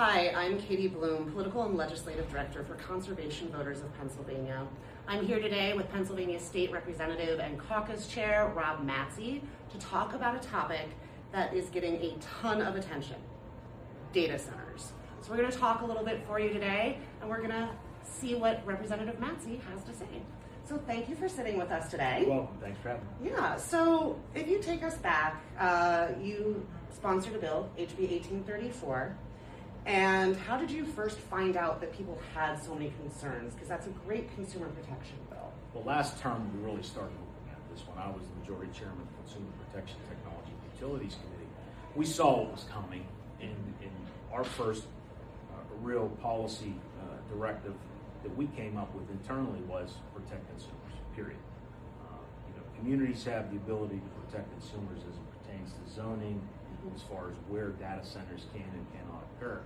Hi, I'm Katie Bloom, Political and Legislative Director for Conservation Voters of Pennsylvania. I'm here today with Pennsylvania State Representative and Caucus Chair Rob Matzie to talk about a topic that is getting a ton of attention: data centers. So we're going to talk a little bit for you today, and we're going to see what Representative Matzie has to say. So thank you for sitting with us today. You're welcome. Thanks for having me. Yeah, so if you take us back, you sponsored a bill, HB 1834. And how did you first find out that people had so many concerns? Because that's a great consumer protection bill. Well, last term we really started looking at this one. I was the majority chairman of the Consumer Protection Technology and Utilities Committee. We saw what was coming, and our first real policy directive that we came up with internally was protect consumers, period. Communities have the ability to protect consumers as it pertains to zoning, as far as where data centers can and cannot occur.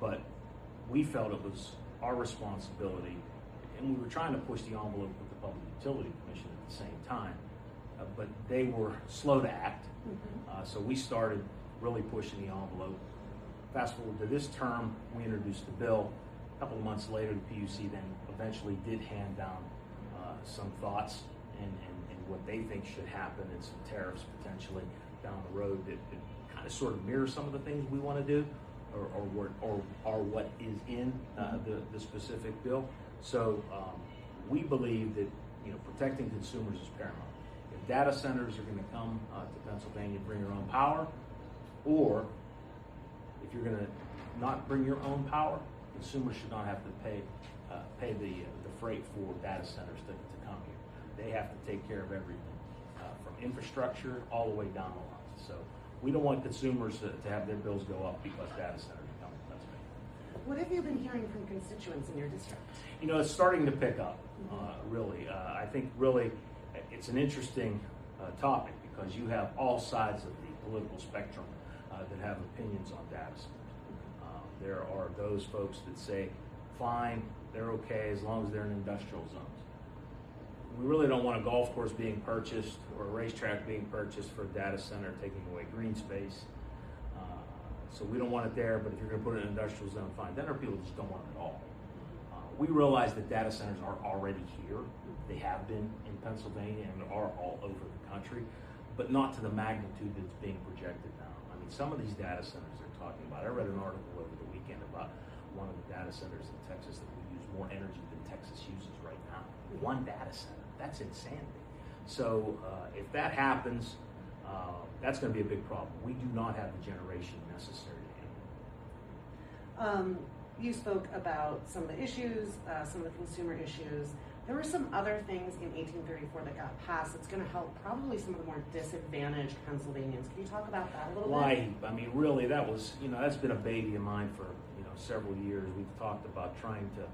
But we felt it was our responsibility, and we were trying to push the envelope with the Public Utility Commission at the same time, but they were slow to act. So we started really pushing the envelope. Fast forward to this term, we introduced the bill. A couple of months later, the PUC then eventually did hand down some thoughts and what they think should happen, and some tariffs potentially down the road that kind of sort of mirror some of the things we want to do, or what is in the specific bill. So we believe that protecting consumers is paramount. If data centers are going to come to Pennsylvania, bring your own power, or if you're going to not bring your own power, consumers should not have to pay the freight for data centers to come here. They have to take care of everything, from infrastructure all the way down the line. So we don't want consumers to have their bills go up because data centers are coming to Pennsylvania. What have you been hearing from constituents in your district? It's starting to pick up, really. I think really it's an interesting topic because you have all sides of the political spectrum that have opinions on data centers. There are those folks that say, fine, they're okay as long as they're in industrial zones. We really don't want a golf course being purchased or a racetrack being purchased for a data center, taking away green space. So we don't want it there, but if you're going to put it in an industrial zone, fine. Then our people just don't want it at all. We realize that data centers are already here. They have been in Pennsylvania and are all over the country, but not to the magnitude that's being projected now. I mean, some of these data centers they're talking about, I read an article over the weekend about one of the data centers in Texas that will use more energy than Texas uses right now. One data center. That's insanity. So if that happens, that's going to be a big problem. We do not have the generation necessary to handle it. You spoke about some of the issues, some of the consumer issues. There were some other things in 1834 that got passed that's going to help probably some of the more disadvantaged Pennsylvanians. Can you talk about that a little bit? LIHEAP. I mean, really, that was, that's been a baby of mine for, several years. We've talked about trying to,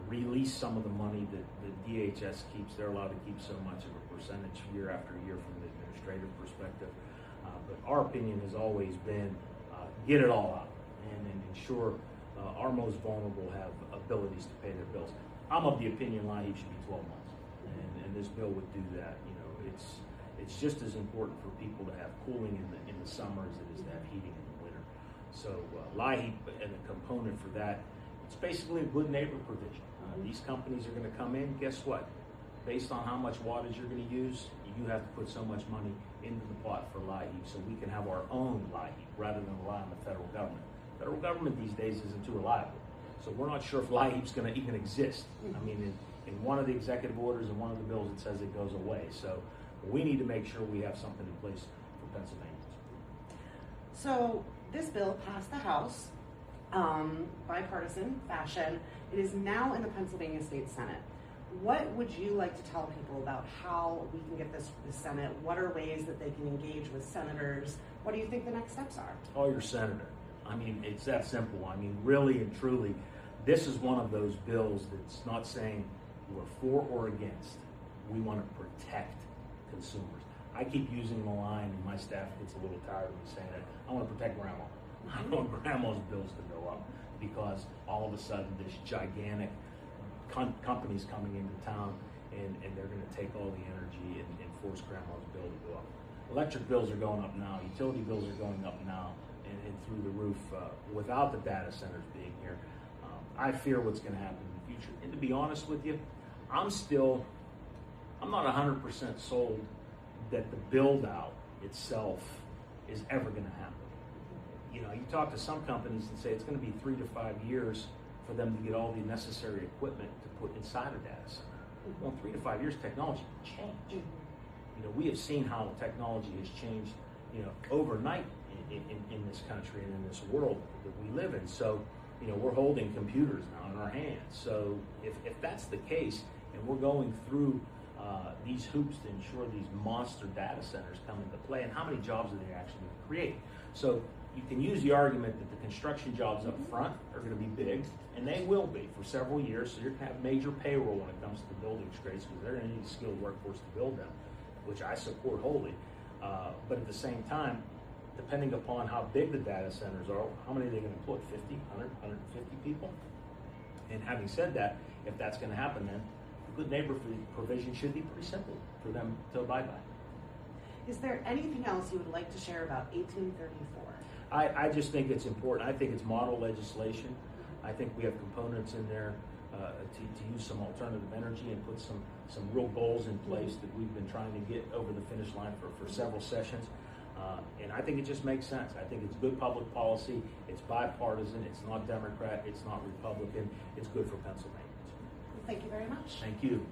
release some of the money that the DHS keeps. They're allowed to keep so much of a percentage year after year from the administrative perspective. But our opinion has always been get it all out and ensure our most vulnerable have abilities to pay their bills. I'm of the opinion LIHEAP should be 12 months, and this bill would do that. It's just as important for people to have cooling in the summer as it is to have heating in the winter. So LIHEAP and a component for that, it's basically a good neighbor provision. These companies are going to come in, guess what? Based on how much wattage you're going to use, you have to put so much money into the pot for LIHEAP so we can have our own LIHEAP rather than rely on the federal government. The federal government these days isn't too reliable. So we're not sure if LIHEAP's going to even exist. I mean, in one of the executive orders and one of the bills, it says it goes away. So we need to make sure we have something in place for Pennsylvanians. So this bill passed the House, bipartisan fashion. It is now in the Pennsylvania State Senate. What would you like to tell people about how we can get this to the Senate? What are ways that they can engage with senators? What do you think the next steps are? Call your senator. I mean, it's that simple. I mean, really and truly, this is one of those bills that's not saying we're for or against. We want to protect consumers. I keep using the line, and my staff gets a little tired of me saying that, I want to protect grandma. I don't want grandma's bills to go up because all of a sudden this gigantic companies coming into town and they're going to take all the energy and force grandma's bill to go up. Electric bills are going up now, utility bills are going up now, and through the roof without the data centers being here. I fear what's going to happen in the future. And to be honest with you, I'm not 100% sold that the build out itself is ever going to happen. You know, you talk to some companies and say it's going to be 3 to 5 years for them to get all the necessary equipment to put inside a data center. Well, in 3 to 5 years, technology can change. You know, we have seen how technology has changed, you know, overnight in this country and in this world that we live in. So, you know, we're holding computers now in our hands. So if that's the case, and we're going through these hoops to ensure these monster data centers come into play, and how many jobs are they actually going to create? So you can use the argument that the construction jobs up front are going to be big, and they will be for several years. So you're going to have major payroll when it comes to the building trades, because they're going to need a skilled workforce to build them, which I support wholly. But at the same time, depending upon how big the data centers are, how many are they going to employ? 50, 100, 150 people? And having said that, if that's going to happen, then the good neighbor provision should be pretty simple for them to abide by. Is there anything else you would like to share about 1834? I just think it's important. I think it's model legislation. I think we have components in there to use some alternative energy and put some real goals in place that we've been trying to get over the finish line for several sessions. And I think it just makes sense. I think it's good public policy. It's bipartisan. It's not Democrat. It's not Republican. It's good for Pennsylvanians. Thank you very much. Thank you.